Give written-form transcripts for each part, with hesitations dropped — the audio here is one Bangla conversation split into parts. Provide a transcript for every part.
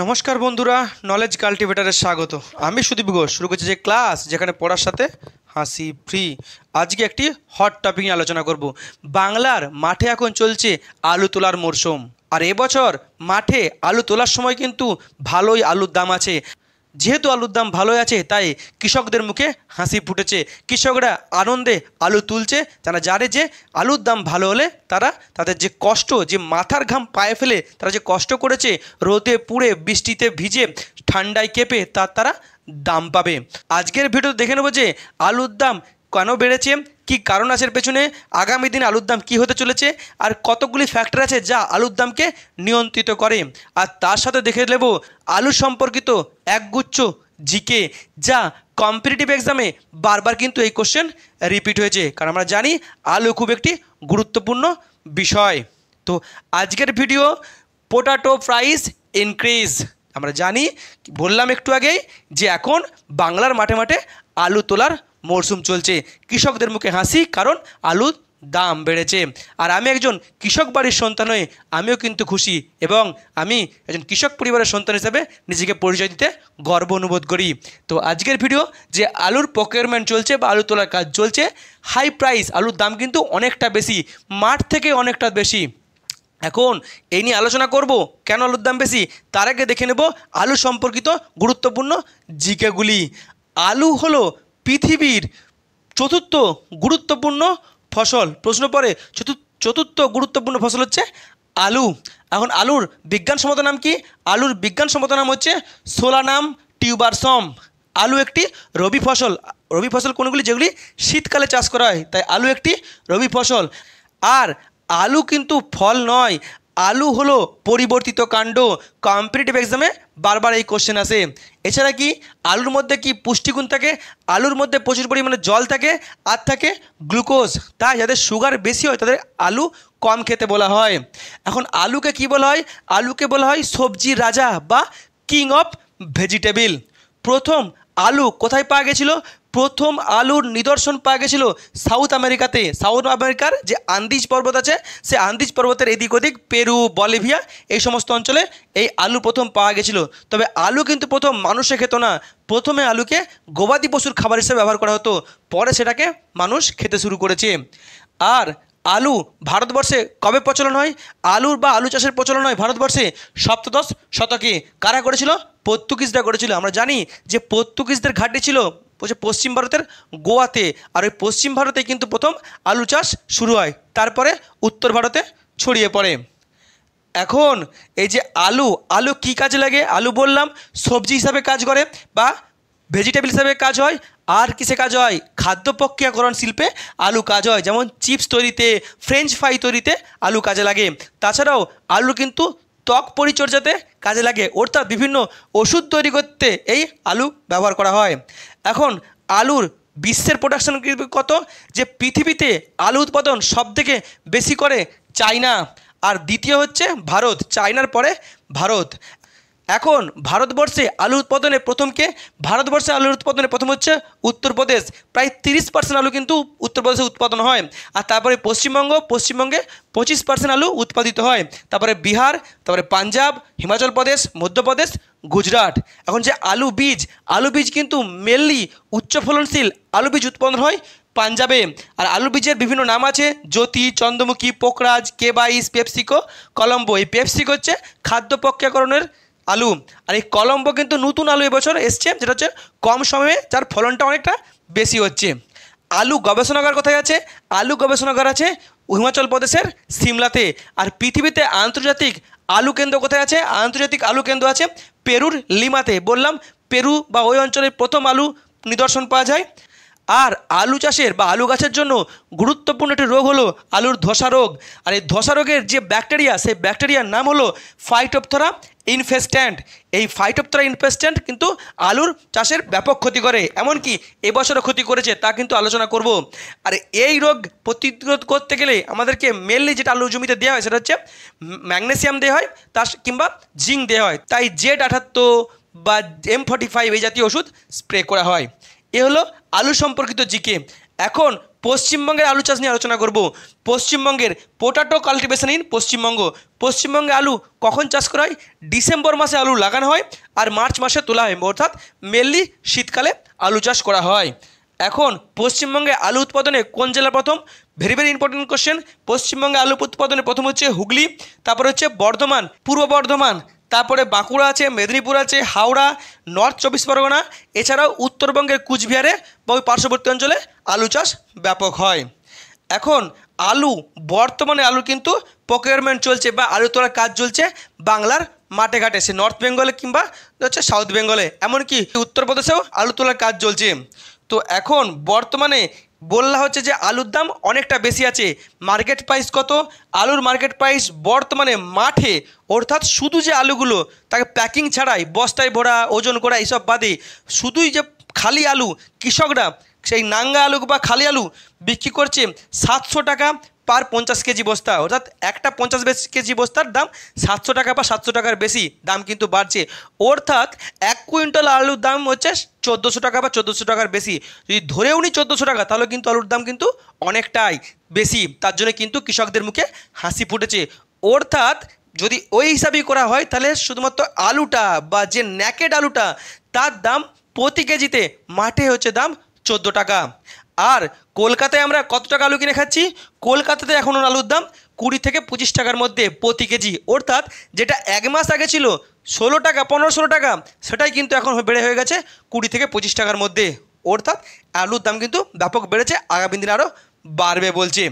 নমস্কার বন্ধুরা, নলেজ কাল্টিভেটারে স্বাগত। আমি সুদীপ ঘোষ শুরু করছি যে ক্লাস যেখানে পড়ার সাথে হাসি ফ্রি। আজকে একটি হট টপিক নিয়ে আলোচনা করব। বাংলার মাঠে এখন চলছে আলু তোলার মরশুম, আর এবছর মাঠে আলু তোলার সময় কিন্তু ভালোই আলুর দাম আছে। যেহেতু আলুর দাম ভালোই আছে তাই কৃষকদের মুখে হাসি ফুটেছে। কৃষকরা আনন্দে আলু তুলছে, তারা জানে যে আলুর দাম ভালো হলে তারা তাদের যে কষ্ট, যে মাথার ঘাম পায়ে ফেলে তারা যে কষ্ট করেছে, রোদে পুড়ে বৃষ্টিতে ভিজে ঠান্ডায় কেঁপে তারা দাম পাবে। আজকের ভিডিও দেখে নেব যে আলুর দাম কেন বেড়েছে, কি কারণ আছে এর পেছনে, আগামী দিন আলুর দাম কী হতে চলেছে, আর কতগুলি ফ্যাক্টর আছে যা আলুর দামকে নিয়ন্ত্রিত করে। আর তার সাথে দেখে নেব আলু সম্পর্কিত একগুচ্ছ জিকে, যা কম্পিটিটিভ এক্সামে বারবার কিন্তু এই কোশ্চেন রিপিট হয়েছে, কারণ আমরা জানি আলু খুব একটি গুরুত্বপূর্ণ বিষয়। তো আজকের ভিডিও পোটাটো প্রাইস ইনক্রিজ। আমরা জানি, বললাম একটু আগেই, যে এখন বাংলার মাঠে মাঠে আলু তোলার মরশুম চলছে। কৃষকদের মুখে হাসি, কারণ আলুর দাম বেড়েছে। আর আমি একজন কৃষক বাড়ির সন্তান হয়ে আমিও কিন্তু খুশি, এবং আমি একজন কৃষক পরিবারের সন্তান হিসেবে নিজেকে পরিচয় দিতে গর্ব অনুবোধ করি। তো আজকের ভিডিও যে আলুর প্রকিউরমেন্ট চলছে বা আলু তোলার কাজ চলছে, হাই প্রাইস, আলুর দাম কিন্তু অনেকটা বেশি, মাঠ থেকে অনেকটা বেশি। এখন এই নিয়ে আলোচনা করব কেন আলুর দাম বেশি। তার আগে দেখে নেব আলু সম্পর্কিত গুরুত্বপূর্ণ জিকেগুলি। আলু হলো পৃথিবীর চতুর্থ গুরুত্বপূর্ণ ফসল। প্রশ্ন পড়ে চতুর্থ গুরুত্বপূর্ণ ফসল হচ্ছে আলু। এখন আলুর বিজ্ঞানসম্মত নাম কি? আলুর বিজ্ঞানসম্মত নাম হচ্ছে সোলানাম টিউবারসম। আলু একটি রবি ফসল। রবি ফসল কোনগুলি? যেগুলি শীতকালে চাষ করা হয়, তাই আলু একটি রবি ফসল। আর আলু কিন্তু ফল নয়, আলু হলো পরিবর্তিত কাণ্ড। কম্পিটিটিভ এক্সামে বারবার এই কোশ্চেন আসে। এছাড়া কি আলুর মধ্যে কি পুষ্টিগুণ থাকে? আলুর মধ্যে প্রচুর পরিমাণে জল থাকে, আর থাকে গ্লুকোজ। তাই যাদের সুগার বেশি হয় তাদের আলু কম খেতে বলা হয়। এখন আলুকে কি বলা হয়? আলুকে বলা হয় সবজির রাজা বা কিং অফ ভেজিটেবল। প্রথম আলু কোথায় পাওয়া গেছিল? প্রথম আলুর নিদর্শন পাওয়া গেছিল সাউথ আমেরিকাতে। সাউথ আমেরিকার যে আন্দিজ পর্বত আছে, সে আন্দিজ পর্বতের এদিক ওদিক, পেরু, বলিভিয়া, এই সমস্ত অঞ্চলে এই আলু প্রথম পাওয়া গেছিল। তবে আলু কিন্তু প্রথম মানুষে খেত না। প্রথমে আলুকে গবাদি পশুর খাবার হিসেবে ব্যবহার করা হতো, পরে সেটাকে মানুষ খেতে শুরু করেছে। আর আলু ভারতবর্ষে কবে প্রচলন হয়? আলুর বা আলু চাষের প্রচলন হয় ভারতবর্ষে সপ্তদশ শতকে। কারা করেছিল? পর্তুগিজরা করেছিল। আমরা জানি যে পর্তুগিজদের ঘাঁটি ছিল পশ্চিম ভারতের গোয়াতে, আর ওই পশ্চিম ভারতে কিন্তু প্রথম আলু চাষ শুরু হয়, তারপরে উত্তর ভারতে ছড়িয়ে পড়ে। এখন এই যে আলু কী কাজে লাগে? আলু বললাম সবজি হিসাবে কাজ করে বা ভেজিটেবল হিসাবে কাজ হয়। আর কিসে কাজ হয়? খাদ্য প্রক্রিয়াকরণ শিল্পে আলু কাজ হয়, যেমন চিপস তৈরিতে, ফ্রেঞ্চ ফ্রাই তৈরিতে আলু কাজে লাগে। তাছাড়াও আলু কিন্তু ত্বক পরিচর্যাতে কাজে লাগে, অর্থাৎ বিভিন্ন ওষুধ তৈরি করতে এই আলু ব্যবহার করা হয়। এখন আলুর বিশ্বের প্রোডাকশন কত? যে পৃথিবীতে আলু উৎপাদন সবথেকে বেশি করে চায়না, আর দ্বিতীয় হচ্ছে ভারত। চায়নার পরে ভারত। এখন ভারতবর্ষে আলু উৎপাদনে প্রথমকে? ভারতবর্ষে আলুর উৎপাদনে প্রথম হচ্ছে উত্তরপ্রদেশ। প্রায় 30% আলু কিন্তু উত্তরপ্রদেশে উৎপাদন হয়। আর তারপরে পশ্চিমবঙ্গে 25% আলু উৎপাদিত হয়। তারপরে বিহার, তারপরে পাঞ্জাব, হিমাচল প্রদেশ, মধ্যপ্রদেশ, গুজরাট। এখন যে আলু বীজ কিন্তু মেনলি উচ্চ ফলনশীল আলু বীজ উৎপাদন হয় পাঞ্জাবে। আর আলু বীজের বিভিন্ন নাম আছে: জ্যোতি, চন্দ্রমুখী, পোকরাজ, কে22, পেপসিকো, কলম্বো। এই পেপসিকো হচ্ছে খাদ্য প্রক্রিয়াকরণের আলু। আর এই কলম্বো কিন্তু নতুন আলু এবছর এসছে, যেটা হচ্ছে কম সময়ে, যার ফলনটা অনেকটা বেশি হচ্ছে। আলু গবেষণাগার কোথায় আছে? আলু গবেষণাগার আছে হিমাচল প্রদেশের সিমলাতে। আর পৃথিবীতে আন্তর্জাতিক আলু কেন্দ্র কোথায় আছে? আন্তর্জাতিক আলু কেন্দ্র আছে পেরুর লিমাতে। বললাম পেরু বা ওই অঞ্চলের প্রথম আলু নিদর্শন পাওয়া যায়। আর আলু চাষের বা আলু গাছের জন্য গুরুত্বপূর্ণ একটি রোগ হলো আলুর ধসা রোগ। আর এই ধসা রোগের যে ব্যাকটেরিয়া, সেই ব্যাকটেরিয়ার নাম হলো ফাইটোপথরা ইনফেস্ট্যান্ট। এই ফাইটোপথরা ইনফেস্ট্যান্ট কিন্তু আলুর চাষের ব্যাপক ক্ষতি করে, এমনকি এবছরও ক্ষতি করেছে, তা কিন্তু আলোচনা করব। আর এই রোগ প্রতিরোধ করতে গেলে আমাদেরকে মেনলি যেটা আলু জমিতে দেওয়া হয় সেটা হচ্ছে ম্যাগনেসিয়াম দেওয়া হয়, তার কিংবা জিঙ্ক দেওয়া হয়। তাই Z78 বা M45 এই জাতীয় ওষুধ স্প্রে করা হয়। এ হলো আলু সম্পর্কিত জিকে। এখন পশ্চিমবঙ্গের আলু চাষ নিয়ে আলোচনা করব। পশ্চিমবঙ্গের পোটাটো কাল্টিভেশন ইন পশ্চিমবঙ্গ। পশ্চিমবঙ্গে আলু কখন চাষ করা হয়? ডিসেম্বর মাসে আলু লাগানো হয় আর মার্চ মাসে তোলা হয়, অর্থাৎ মেনলি শীতকালে আলু চাষ করা হয়। এখন পশ্চিমবঙ্গে আলু উৎপাদনে কোন জেলা প্রথম? Very very important question. পশ্চিমবঙ্গে আলু উৎপাদনে প্রথম হচ্ছে হুগলি, তারপরে হচ্ছে বর্ধমান, পূর্ব বর্ধমান, তারপরে বাঁকুড়া আছে, মেদিনীপুর আছে, হাওড়া, নর্থ 24 পরগনা, এছাড়াও উত্তরবঙ্গের কুচবিহারে বা ওই পার্শ্ববর্তী অঞ্চলে আলু চাষ ব্যাপক হয়। এখন আলু বর্তমানে আলু কিন্তু প্রকিউরমেন্ট চলছে বা আলু তোলার কাজ চলছে বাংলার মাঠে ঘাটে, সে নর্থ বেঙ্গলে কিংবা হচ্ছে সাউথ বেঙ্গলে, এমনকি উত্তরপ্রদেশেও আলু তোলার কাজ চলছে। তো এখন বর্তমানে বললা হচ্ছে যে আলুর দাম অনেকটা বেশি আছে। মার্কেট প্রাইস কত? আলুর মার্কেট প্রাইস বর্তমানে মাঠে, অর্থাৎ শুধু যে আলুগুলো তাকে প্যাকিং ছাড়াই বস্তায় ভরা ওজন করা এইসব বাদে শুধুই যে খালি আলু কৃষকরা সেই নাঙ্গা আলু বা খালি আলু বিক্রি করছে 700 টাকা পার 50 কেজি বস্তা, অর্থাৎ একটা 50 কেজি বস্তার দাম 700 টাকা বা 700 টাকার বেশি দাম কিন্তু বাড়ছে। অর্থাৎ 1 কুইন্টাল আলুর দাম হচ্ছে 1400 টাকা বা 1400 টাকার বেশি। যদি ধরেও নি 1400 টাকা, তাহলে কিন্তু আলুর দাম কিন্তু অনেকটাই বেশি। তার জন্য কিন্তু কৃষকদের মুখে হাসি ফুটেছে। অর্থাৎ যদি ওই হিসাবেই করা হয়, তাহলে শুধুমাত্র আলুটা বা যে ন্যাকেড আলুটা তার দাম প্রতি কেজিতে মাঠে হচ্ছে দাম 14 টাকা। আর কলকাতায় আমরা কত টাকা আলু কিনে খাচ্ছি? কলকাতাতে এখন আলুর দাম 20 থেকে 25 টাকার মধ্যে প্রতি কেজি। অর্থাৎ যেটা 1 মাস আগে ছিল 16 টাকা 15-16 টাকা, সেটাই কিন্তু এখন বেড়ে হয়ে গেছে 20 থেকে 25 টাকার মধ্যে। অর্থাৎ আলুর দাম কিন্তু ব্যাপক বেড়েছে, আগামী দিনে আরও বাড়বে বলছে।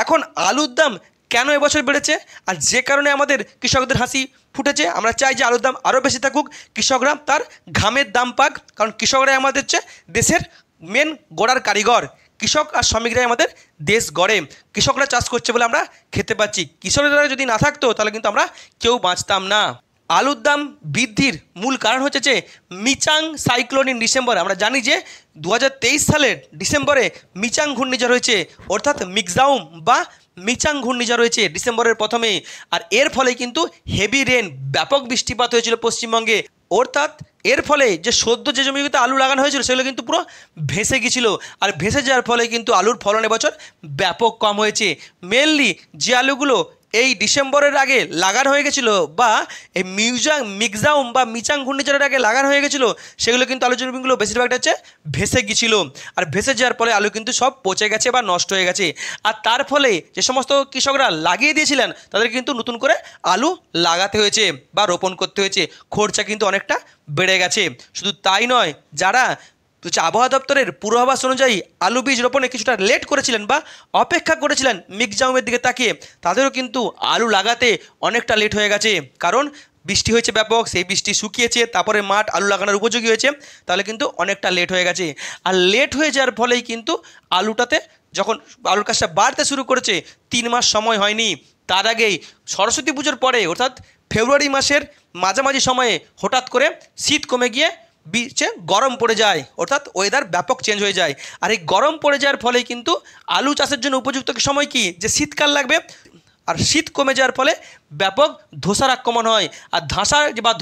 এখন আলুর দাম কেন এবছর বেড়েছে আর যে কারণে আমাদের কৃষকদের হাসি ফুটেছে, আমরা চাই যে আলুর দাম আরও বেশি থাকুক, কৃষকরা তার ঘামের দাম পাক, কারণ কৃষকরাই আমাদের হচ্ছে দেশের মেন গড়ার কারিগর। কৃষক আর শ্রমিকরাই আমাদের দেশ গড়ে। কৃষকরা চাষ করছে বলে আমরা খেতে পাচ্ছি। কৃষকরা যদি না থাকতো তাহলে কিন্তু আমরা কেউ বাঁচতাম না। আলুর দাম বৃদ্ধির মূল কারণ হচ্ছে যে মিচাং সাইক্লোন ইন ডিসেম্বর। আমরা জানি যে 2023 সালের ডিসেম্বরে মিচাং ঘূর্ণিঝড় হয়েছে, অর্থাৎ মিক্সাউম বা মিচাং ঘূর্ণিঝড় হয়েছে ডিসেম্বরের প্রথমে। আর এর ফলে কিন্তু হেভি রেন, ব্যাপক বৃষ্টিপাত হয়েছিল পশ্চিমবঙ্গে। অর্থাৎ এর ফলে যে সদ্য যে জমিগুলোতে আলু লাগানো হয়েছিল সেগুলো কিন্তু পুরো ভেসে গিয়েছিল। আর ভেসে যাওয়ার ফলে কিন্তু আলুর ফলন এবছর ব্যাপক কম হয়েছে। মেনলি যে আলুগুলো এই ডিসেম্বরের আগে লাগানো হয়ে গেছিলো বা এই মিক্সাউম বা মিচাং ঘূর্ণিঝড়ের আগে লাগানো হয়ে গেছিলো, সেগুলো কিন্তু আলু জমিগুলো বেশিরভাগটা হচ্ছে ভেসে গিয়েছিলো। আর ভেসে যাওয়ার ফলে আলু কিন্তু সব পচে গেছে বা নষ্ট হয়ে গেছে। আর তার ফলে যে সমস্ত কৃষকরা লাগিয়ে দিয়েছিলেন তাদের কিন্তু নতুন করে আলু লাগাতে হয়েছে বা রোপণ করতে হয়েছে, খরচা কিন্তু অনেকটা বেড়ে গেছে। শুধু তাই নয়, যারা আবহাওয়া দপ্তরের পূর্বাভাস অনুযায়ী আলু বীজ রোপণে কিছুটা লেট করেছিলেন বা অপেক্ষা করেছিলেন মিক্সাউমের দিকে তাকিয়ে, তাদেরও কিন্তু আলু লাগাতে অনেকটা লেট হয়ে গেছে। কারণ বৃষ্টি হয়েছে ব্যাপক, সেই বৃষ্টি শুকিয়েছে, তারপরে মাঠ আলু লাগানোর উপযোগী হয়েছে, তাহলে কিন্তু অনেকটা লেট হয়ে গেছে। আর লেট হয়ে যাওয়ার ফলেই কিন্তু আলুটাতে যখন আলুর কাজটা বাড়তে শুরু করেছে 3 মাস সময় হয়নি। তার আগেই সরস্বতী পুজোর পরে অর্থাৎ ফেব্রুয়ারি মাসের মাঝামাঝি সময়ে হঠাৎ করে শীত কমে গিয়ে বিচে গরম পড়ে যায়, অর্থাৎ ওয়েদার ব্যাপক চেঞ্জ হয়ে যায়। আর এই গরম পড়ে যাওয়ার ফলে কিন্তু আলু চাষের জন্য উপযুক্ত সময় কি, যে শীতকাল লাগবে। আর শীত কমে যাওয়ার ফলে ব্যাপক ধসার আক্রমণ হয়। আর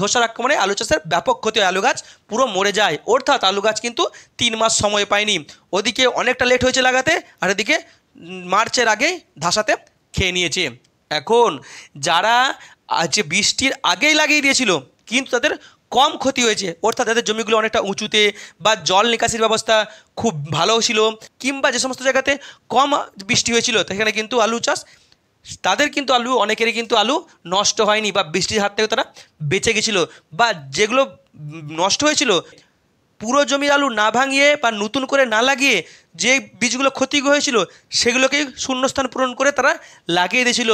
ধসার আক্রমণে আলু চাষের ব্যাপক ক্ষতি হয়, আলু গাছ পুরো মরে যায়। অর্থাৎ আলু গাছ কিন্তু 3 মাস সময় পায়নি। ওদিকে অনেকটা লেট হয়েছে লাগাতে, আর এদিকে মার্চের আগেই ধসাতে খেয়ে নিয়েছে। এখন যারা যে বৃষ্টির আগেই লাগিয়ে দিয়েছিল কিন্তু তাদের কম ক্ষতি হয়েছে, অর্থাৎ তাদের জমিগুলো অনেকটা উঁচুতে বা জল নিকাশির ব্যবস্থা খুব ভালো ছিল, কিংবা যে সমস্ত জায়গাতে কম বৃষ্টি হয়েছিল সেখানে কিন্তু আলু চাষ তাদের কিন্তু অনেকেরই কিন্তু আলু নষ্ট হয়নি বা বৃষ্টির হাত থেকে তারা বেঁচে গেছিলো। বা যেগুলো নষ্ট হয়েছিল পুরো জমির আলু না ভাঙিয়ে বা নতুন করে না লাগিয়ে যে বীজগুলো ক্ষতি হয়েছিল সেগুলোকেই শূন্যস্থান পূরণ করে তারা লাগিয়ে দিয়েছিল,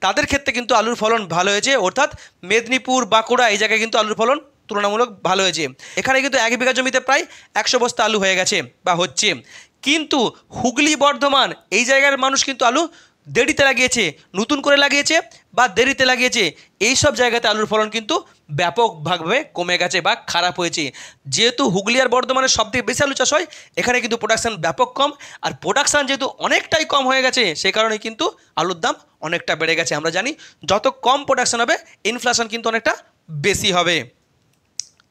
তাদের ক্ষেত্রে কিন্তু আলুর ফলন ভালো হয়েছে। অর্থাৎ মেদিনীপুর, বাঁকুড়া এই জায়গায় কিন্তু আলুর ফলন তুলনামূলক ভালো হয়েছে। এখানে কিন্তু 1 বিঘা জমিতে প্রায় 100 বস্তা আলু হয়ে গেছে বা হচ্ছে। কিন্তু হুগলি, বর্ধমান এই জায়গার মানুষ কিন্তু আলু দেরিতে লাগিয়েছে, নতুন করে লাগিয়েছে বা দেরিতে লাগিয়েছে। এই সব জায়গাতে আলুর ফলন কিন্তু ব্যাপকভাবে কমে গেছে বা খারাপ হয়েছে। যেহেতু হুগলি আর বর্ধমানের সবথেকে বেশি আলু চাষ হয়, এখানে কিন্তু প্রোডাকশান ব্যাপক কম। আর প্রোডাকশান যেহেতু অনেকটাই কম হয়ে গেছে, সেই কারণে কিন্তু আলুর দাম অনেকটা বেড়ে গেছে। আমরা জানি যত কম প্রোডাকশান হবে ইনফ্লেশন কিন্তু অনেকটা বেশি হবে।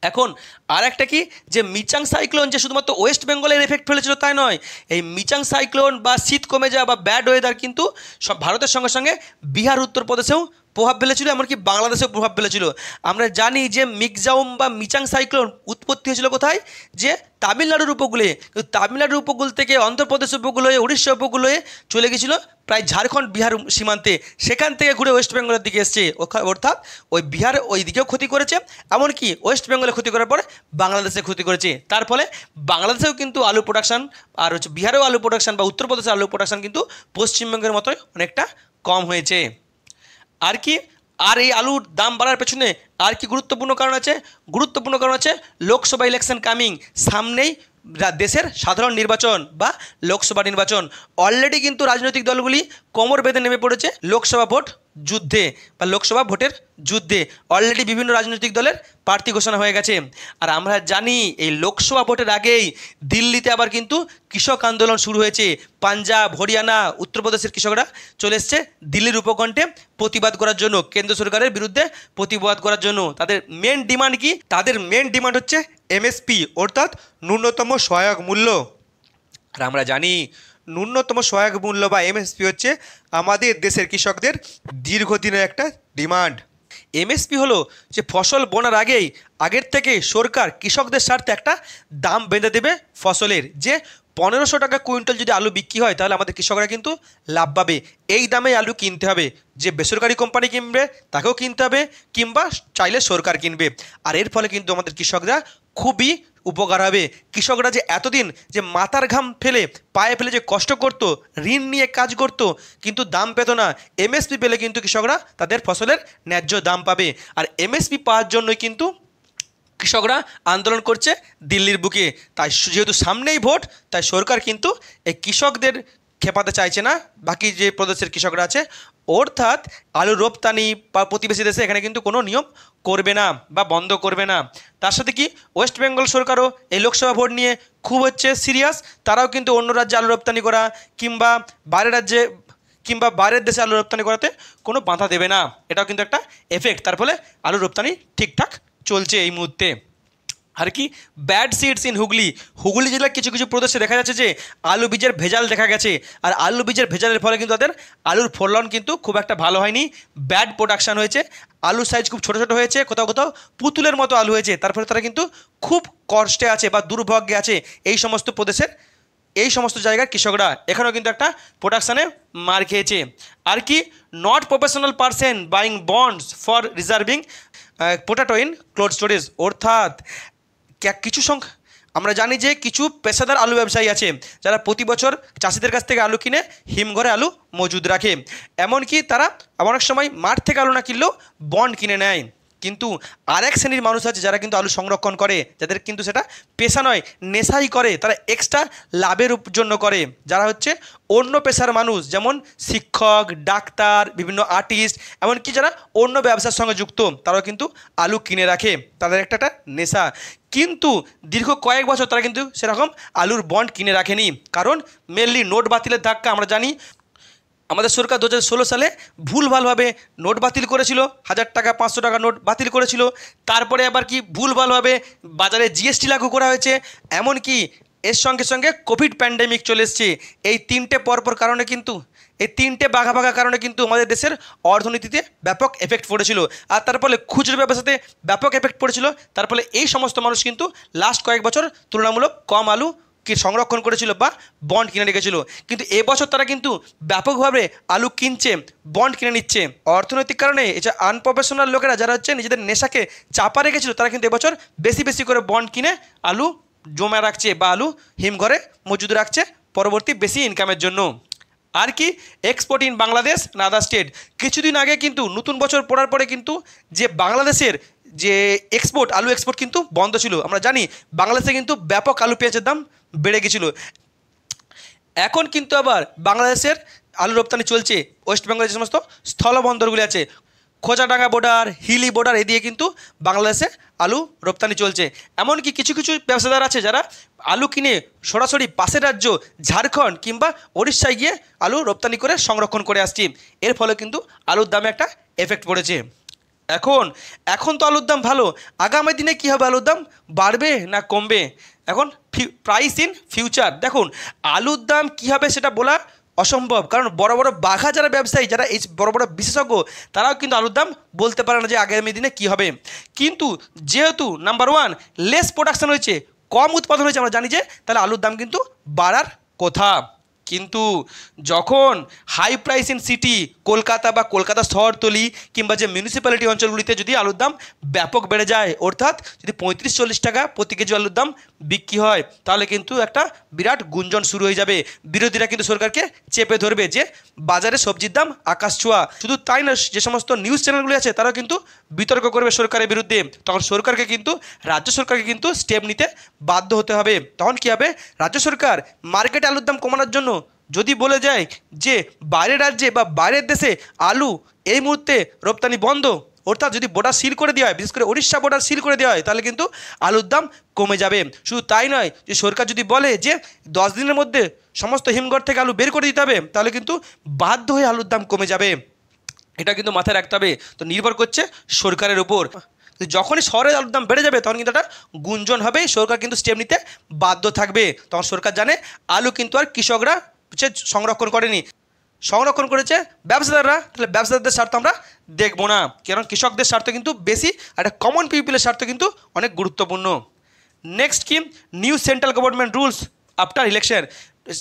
এখন আর একটা কি, যে মিচাং সাইক্লোন যে শুধুমাত্র ওয়েস্ট বেঙ্গলের এফেক্ট ফেলেছিল তাই নয়, এই মিচাং সাইক্লোন বা শীত কমে যাওয়া বা ব্যাড ওয়েদার কিন্তু সব ভারতের সঙ্গে সঙ্গে বিহার উত্তরপ্রদেশেও প্রভাব ফেলেছিল, এমনকি বাংলাদেশেও প্রভাব ফেলেছিল। আমরা জানি যে মিগজাউম বা মিচাং সাইক্লোন উৎপত্তি হয়েছিল কোথায়, যে তামিলনাড়ুর উপকূলে, কিন্তু তামিলনাড়ুর উপকূল থেকে অন্ধ্রপ্রদেশ উপকূল হয়ে উড়িষ্যা উপকূল হয়ে চলে গেছিল প্রায় ঝাড়খণ্ড বিহার সীমান্তে, সেখান থেকে ঘুরে ওয়েস্ট বেঙ্গলের দিকে এসছে, অর্থাৎ ওই বিহার ওই দিকেও ক্ষতি করেছে, এমনকি ওয়েস্ট বেঙ্গলে ক্ষতি করার পরে বাংলাদেশে ক্ষতি করেছে। তার ফলে বাংলাদেশেও কিন্তু আলু প্রোডাকশান, আর হচ্ছে বিহারেও আলু প্রোডাকশান বা উত্তরপ্রদেশের আলু প্রোডাকশান কিন্তু পশ্চিমবঙ্গের মতোই অনেকটা কম হয়েছে। আর কি, আর এই আলুর দাম বাড়ার পেছনে আর কি গুরুত্বপূর্ণ কারণ আছে? গুরুত্বপূর্ণ কারণ আছে লোকসভা ইলেকশন কামিং, সামনেই দেশের সাধারণ নির্বাচন বা লোকসভা নির্বাচন। অলরেডি কিন্তু রাজনৈতিক দলগুলি কোমর বেঁধে নেমে পড়েছে লোকসভা ভোট যুদ্ধে বা লোকসভা ভোটের যুদ্ধে। অলরেডি বিভিন্ন রাজনৈতিক দলের প্রার্থী ঘোষণা হয়ে গেছে। আর আমরা জানি এই লোকসভা ভোটের আগেই দিল্লিতে আবার কিন্তু কৃষক আন্দোলন শুরু হয়েছে। পাঞ্জাব, হরিয়ানা, উত্তরপ্রদেশের কৃষকরা চলে এসছে দিল্লির উপকণ্ঠে প্রতিবাদ করার জন্য, কেন্দ্র সরকারের বিরুদ্ধে প্রতিবাদ করার জন্য। তাদের মেন ডিমান্ড কি? তাদের মেন ডিমান্ড হচ্ছে এমএসপি, অর্থাৎ ন্যূনতম সহায়ক মূল্য। আর আমরা জানি ন্যূনতম সহায়ক মূল্য বা এমএসপি হচ্ছে আমাদের দেশের কৃষকদের দীর্ঘদিনের একটা ডিমান্ড। এমএসপি হলো যে ফসল বোনার আগের থেকে সরকার কৃষকদের স্বার্থে একটা দাম বেঁধে দেবে ফসলের, যে 1500 টাকা কুইন্টাল যদি আলু বিক্রি হয় তাহলে আমাদের কৃষকরা কিন্তু লাভ পাবে। এই দামে আলু কিনতে হবে, যে বেসরকারি কোম্পানি কিনবে তাকেও কিনতে হবে, কিংবা চাইলে সরকার কিনবে। আর এর ফলে কিন্তু আমাদের কৃষকরা খুবই উপকার হবে। কৃষকরা যে এতদিন যে মাথার ঘাম ফেলে পায়ে ফেলে যে কষ্ট করত, ঋণ নিয়ে কাজ করত, কিন্তু দাম পেত না, এমএসপি পেলে কিন্তু কৃষকরা তাদের ফসলের ন্যায্য দাম পাবে। আর এমএসপি পাওয়ার জন্যই কিন্তু কৃষকরা আন্দোলন করছে দিল্লির বুকে। তাই যেহেতু সামনেই ভোট, তাই সরকার কিন্তু এই কৃষকদের খেপাতে চাইছে না বাকি যে প্রদেশের কৃষকরা আছে, অর্থাৎ আলু রপ্তানি বা প্রতিবেশী দেশে এখানে কিন্তু কোনো নিয়ম করবে না বা বন্ধ করবে না। তার সাথে কি, ওয়েস্ট বেঙ্গল সরকারও এই লোকসভা ভোট নিয়ে খুব হচ্ছে সিরিয়াস। তারাও কিন্তু অন্য রাজ্যে আলু রপ্তানি করা কিংবা বাইরের রাজ্যে কিংবা বাইরের দেশে আলু রপ্তানি করাতে কোনো বাধা দেবে না। এটাও কিন্তু একটা এফেক্ট। তার ফলে আলু রপ্তানি ঠিকঠাক চলছে এই মুহূর্তে। আর কি, ব্যাড সিডস ইন হুগলি জেলার কিছু কিছু প্রদেশে দেখা যাচ্ছে যে আলু বীজের ভেজাল দেখা গেছে। আর আলু বীজের ভেজালের ফলে কিন্তু তাদের আলুর ফলন কিন্তু খুব একটা ভালো হয়নি, ব্যাড প্রোডাকশান হয়েছে, আলুর সাইজ খুব ছোটো ছোটো হয়েছে, কোথাও কোথাও পুতুলের মতো আলু হয়েছে। তার ফলে তারা কিন্তু খুব কষ্টে আছে বা দুর্ভোগে আছে এই সমস্ত প্রদেশের, এই সমস্ত জায়গার কৃষকরা। এখানেও কিন্তু একটা প্রোডাকশানে মার খেয়েছে। আর কি, not professional person buying bonds for reserving potato in cold storage, অর্থাৎ কিছু সংখ্যা আমরা জানি যে কিছু পেশাদার আলু ব্যবসায়ী আছে যারা প্রতি বছর চাষিদের কাছ থেকে আলু কিনে হিমঘরে আলু মজুদ রাখে। এমনকি তারা অনেক সময় মাঠ থেকে আলু না কিনলেও বন্ড কিনে নেয়। কিন্তু আরেক শ্রেণীর মানুষ আছে যারা কিন্তু আলু সংরক্ষণ করে, যাদের কিন্তু সেটা পেশা নয়, নেশাই করে, তারা এক্সট্রা লাভের জন্য করে। যারা হচ্ছে অন্য পেশার মানুষ, যেমন শিক্ষক, ডাক্তার, বিভিন্ন আর্টিস্ট, এমনকি যারা অন্য ব্যবসার সঙ্গে যুক্ত, তারাও কিন্তু আলু কিনে রাখে, তাদের একটা নেশা। কিন্তু দীর্ঘ কয়েক বছর তারা কিন্তু সেরকম আলুর বন্ড কিনে রাখেনি, কারণ মেনলি নোট বাতিলের ধাক্কা। আমরা জানি আমাদের সরকার 2016 সালে ভুলভালভাবে নোট বাতিল করেছিল, 1000 টাকা 500 টাকা নোট বাতিল করেছিল। তারপরে আবার কি ভুলভালভাবে বাজারে জিএসটি লাগু করা হয়েছে, এমনকি এর সঙ্গে সঙ্গে কোভিড প্যান্ডেমিক চলে এসছে। এই তিনটে পরপর কারণে কিন্তু, এই তিনটে বাঘা বাঘা কারণে কিন্তু আমাদের দেশের অর্থনীতিতে ব্যাপক এফেক্ট পড়েছিল। আর তার ফলে খুচরো ব্যবসাতে ব্যাপক এফেক্ট পড়েছিল। তার ফলে এই সমস্ত মানুষ কিন্তু লাস্ট কয়েক বছর তুলনামূলক কম আলু কি সংরক্ষণ করেছিল বা বন্ড কিনে রেখেছিল। কিন্তু এবছর তারা কিন্তু ব্যাপকভাবে আলু কিনছে, বন্ড কিনে নিচ্ছে। অর্থনৈতিক কারণে এছাড়া আনপ্রফেশনাল লোকেরা যারা হচ্ছে নিজেদের নেশাকে চাপা রেখেছিল, তারা কিন্তু এবছর বেশি বেশি করে বন্ড কিনে আলু জমা রাখছে বা আলু হিমঘরে মজুদ রাখছে পরবর্তী বেশি ইনকামের জন্য। আর কি, এক্সপোর্ট ইন বাংলাদেশ না আদার স্টেট। কিছুদিন আগে কিন্তু নতুন বছর পড়ার পরে কিন্তু যে বাংলাদেশের যে এক্সপোর্ট, আলু এক্সপোর্ট কিন্তু বন্ধ ছিল। আমরা জানি বাংলাদেশে কিন্তু ব্যাপক আলু পেঁয়াজের দাম বেড়ে গেছিলো। এখন কিন্তু আবার বাংলাদেশের আলু রপ্তানি চলছে। ওয়েস্ট বেঙ্গলের যে সমস্ত স্থলবন্দরগুলি আছে, খোঁচাডাঙ্গা বর্ডার, হিলি বর্ডার, এদিকে কিন্তু বাংলাদেশে আলু রপ্তানি চলছে। এমনকি কিছু কিছু ব্যবসাদার আছে যারা আলু কিনে সরাসরি পাশের রাজ্য ঝাড়খণ্ড কিংবা ওড়িশায় গিয়ে আলু রপ্তানি করে সংরক্ষণ করে আসছে। এর ফলে কিন্তু আলুর দামে একটা এফেক্ট পড়েছে। এখন এখন তো আলুর দাম ভালো, আগামী দিনে কী হবে, আলুর দাম বাড়বে না কমবে? এখন প্রাইস ইন ফিউচার, দেখুন আলুর দাম কী হবে সেটা বলা অসম্ভব, কারণ বড় বড় বাঘা যারা ব্যবসায়ী, যারা এই বড় বড় বিশেষজ্ঞ, তারাও কিন্তু আলুর দাম বলতে পারে না যে আগামী দিনে কী হবে। কিন্তু যেহেতু নাম্বার ওয়ান লেস প্রোডাকশন হয়েছে, কম উৎপাদন হয়েছে, আমরা জানি যে তাহলে আলুর দাম কিন্তু বাড়ার কথা। কিন্তু যখন high price in city Kolkata বা কলকাতা শহরতলি কিংবা যে মিউনিসিপ্যালিটি অঞ্চলগুলিতে যদি আলুর দাম ব্যাপক বেড়ে যায়, অর্থাৎ যদি 35-40 টাকা প্রতি কেজি আলুর দাম বিক্রি হয়, তাহলে কিন্তু একটা বিরাট গুঞ্জন শুরু হয়ে যাবে। বিরোধীরা কিন্তু সরকারকে চেপে ধরবে যে বাজারে সবজির দাম আকাশ ছোঁয়া। শুধু তাই না, যে সমস্ত নিউজ চ্যানেলগুলি আছে তারাও কিন্তু বিতর্ক করবে সরকারের বিরুদ্ধে। তখন সরকারকে কিন্তু রাজ্য সরকারকে কিন্তু স্টেপ নিতে বাধ্য হতে হবে। তখন কী হবে, রাজ্য সরকার মার্কেটে আলুর দাম কমানোর জন্য যদি বলে যায় যে বাইরের রাজ্যে বা বাইরের দেশে আলু এই মুহূর্তে রপ্তানি বন্ধ, অর্থাৎ যদি বর্ডার সিল করে দেওয়া হয়, বিশেষ করে উড়িষ্যা বর্ডার সিল করে দেওয়া হয়, তাহলে কিন্তু আলুর দাম কমে যাবে। শুধু তাই নয়, যে সরকার যদি বলে যে 10 দিনের মধ্যে সমস্ত হিমঘর থেকে আলু বের করে দিতে হবে, তাহলে কিন্তু বাধ্য হয়ে আলুর দাম কমে যাবে। এটা কিন্তু মাথায় রাখতে হবে। তো নির্ভর করছে সরকারের উপর। যখনই শহরে আলুর দাম বেড়ে যাবে, তখন কিন্তু একটা গুঞ্জন হবে, সরকার কিন্তু স্টেপ নিতে বাধ্য থাকবে। তখন সরকার জানে আলু কিন্তু আর কৃষকরা সংরক্ষণ করেনি, সংরক্ষণ করেছে ব্যবসাদাররা। তাহলে ব্যবসাদারদের স্বার্থ আমরা দেখবো না, কারণ কৃষকদের স্বার্থ কিন্তু বেশি, আর একটা কমন পিপলের স্বার্থ কিন্তু অনেক গুরুত্বপূর্ণ। নেক্সট কি, new central government rules after election.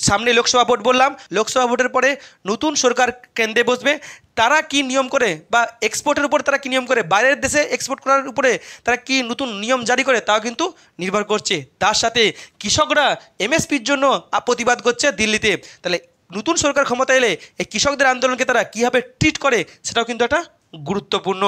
সামনে লোকসভা ভোট বললাম, লোকসভা ভোটের পরে নতুন সরকার কেন্দ্রে বসবে। তারা কি নিয়ম করে, বা এক্সপোর্টের উপর তারা কী নিয়ম করে, বাইরের দেশে এক্সপোর্ট করার উপরে তারা কি নতুন নিয়ম জারি করে, তাও কিন্তু নির্ভর করছে। তার সাথে কৃষকরা এমএসপির জন্য প্রতিবাদ করছে দিল্লিতে। তাহলে নতুন সরকার ক্ষমতা এলে এই কৃষকদের আন্দোলনকে তারা কীভাবে ট্রিট করে, সেটাও কিন্তু একটা গুরুত্বপূর্ণ।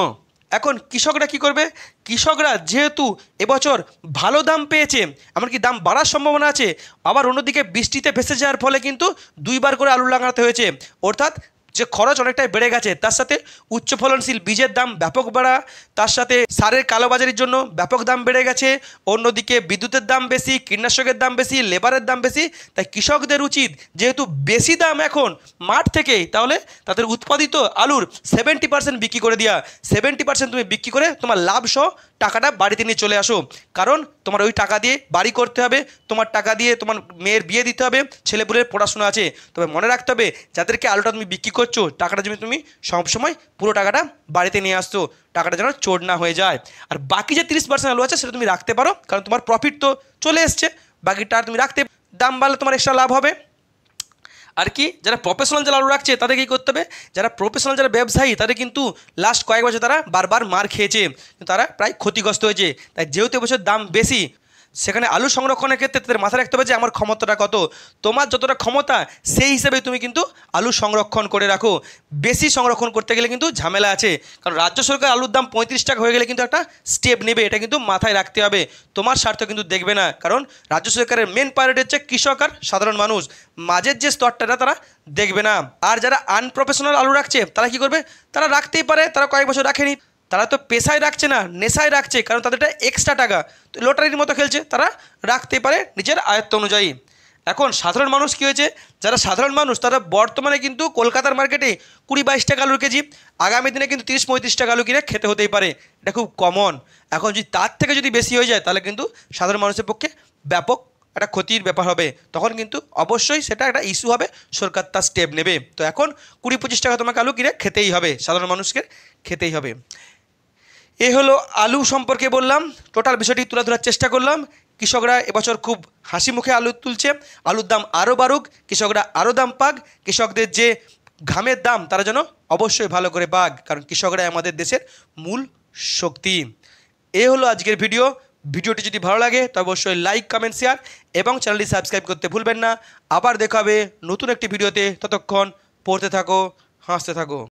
এখন কৃষকরা কি করবে, কৃষকরা যেহেতু এবছর ভালো দাম পেয়েছে, এমনকি দাম বাড়ার সম্ভাবনা আছে, আবার অন্যদিকে বৃষ্টিতে ভেসে যাওয়ার ফলে কিন্তু 2বার করে আলু লাগাতে হয়েছে, অর্থাৎ যে খরচ অনেকটাই বেড়ে গেছে। তার সাথে উচ্চ ফলনশীল বীজের দাম ব্যাপক বাড়া, তার সাথে সারের কালোবাজারির জন্য ব্যাপক দাম বেড়ে গেছে, অন্যদিকে বিদ্যুতের দাম বেশি, কীটনাশকের দাম বেশি, লেবারের দাম বেশি। তাই কৃষকদের উচিত, যেহেতু বেশি দাম এখন মাঠ থেকেই, তাহলে তাদের উৎপাদিত আলুর 70% বিক্রি করে দেওয়া। 70% তুমি বিক্রি করে তোমার লাভ সহ টাকাটা বাড়িতে নিয়ে চলে আসো, কারণ তোমার ওই টাকা দিয়ে বাড়ি করতে হবে, তোমার টাকা দিয়ে তোমার মেয়ের বিয়ে দিতে হবে, ছেলেপুলের পড়াশোনা আছে। তবে মনে রাখতে হবে, যাদেরকে আলুটা তুমি বিক্রি করছো, টাকাটা যেন তুমি সবসময় পুরো টাকাটা বাড়িতে নিয়ে আসছো, টাকাটা যেন চোর না হয়ে যায়। আর বাকি যে 30% আলু আছে সেটা তুমি রাখতে পারো, কারণ তোমার প্রফিট তো চলে এসছে, বাকিটা তুমি রাখতে, দাম বাড়লে তোমার এক্সট্রা লাভ হবে। আর কি, যারা প্রফেশনাল যারা আলু রাখছে তাদের কী করতে হবে, যারা প্রফেশনাল যারা ব্যবসায়ী, তাদের কিন্তু লাস্ট কয়েক বছর তারা বারবার মার খেয়েছে, তারা প্রায় ক্ষতিগ্রস্ত হয়েছে। তাই যেহেতু এবছর দাম বেশি, সেখানে আলু সংরক্ষণের ক্ষেত্রে তাদের মাথায় রাখতে হবে যে আমার ক্ষমতাটা কত। তোমার যতটা ক্ষমতা সেই হিসেবে তুমি কিন্তু আলু সংরক্ষণ করে রাখো। বেশি সংরক্ষণ করতে গেলে কিন্তু ঝামেলা আছে, কারণ রাজ্য সরকার আলুর দাম 35 টাকা হয়ে গেলে কিন্তু একটা স্টেপ নেবে, এটা কিন্তু মাথায় রাখতে হবে। তোমার স্বার্থ কিন্তু দেখবে না, কারণ রাজ্য সরকারের মেন প্রায়োরিটি হচ্ছে কৃষক আর সাধারণ মানুষ, মাঝের যে স্তরটা তারা দেখবে না। আর যারা আনপ্রফেশনাল আলু রাখছে তারা কি করবে, তারা রাখতেই পারে, তারা কয়েক বছর রাখেনি, তারা তো পেশায় রাখছে না, নেশায় রাখছে, কারণ তাদেরটা এক্সট্রা টাকা, তো লটারির মতো খেলছে, তারা রাখতে পারে নিজের আয়ত্ত অনুযায়ী। এখন সাধারণ মানুষ কী হয়েছে, যারা সাধারণ মানুষ তারা বর্তমানে কিন্তু কলকাতার মার্কেটে 20-22 টাকা আলুর কেজি, আগামী দিনে কিন্তু 30-35 টাকা আলু কিনে খেতে হতেই পারে, এটা খুব কমন। এখন যদি তার থেকে যদি বেশি হয়ে যায়, তাহলে কিন্তু সাধারণ মানুষের পক্ষে ব্যাপক একটা ক্ষতির ব্যাপার হবে, তখন কিন্তু অবশ্যই সেটা একটা ইস্যু হবে, সরকার তার স্টেপ নেবে। তো এখন 20-25 টাকা তোমাকে আলু কিনে খেতেই হবে, সাধারণ মানুষকে খেতেই হবে। এ হলো আলু সম্পর্কে বললাম, টোটাল বিষয়টি তুলে ধরার চেষ্টা করলাম। কৃষকরা এবছর খুব হাসি মুখে আলু তুলছে, আলুর দাম আরও বাড়ুক, কৃষকরা আরও দাম পাক, কৃষকদের যে ঘামের দাম তারা যেন অবশ্যই ভালো করে পাক, কারণ কৃষকরা আমাদের দেশের মূল শক্তি। এ হলো আজকের ভিডিওটি যদি ভালো লাগে তবে অবশ্যই লাইক, কমেন্ট, শেয়ার এবং চ্যানেলটি সাবস্ক্রাইব করতে ভুলবেন না। আবার দেখা হবে নতুন একটি ভিডিওতে, ততক্ষণ পড়তে থাকো, হাসতে থাকো।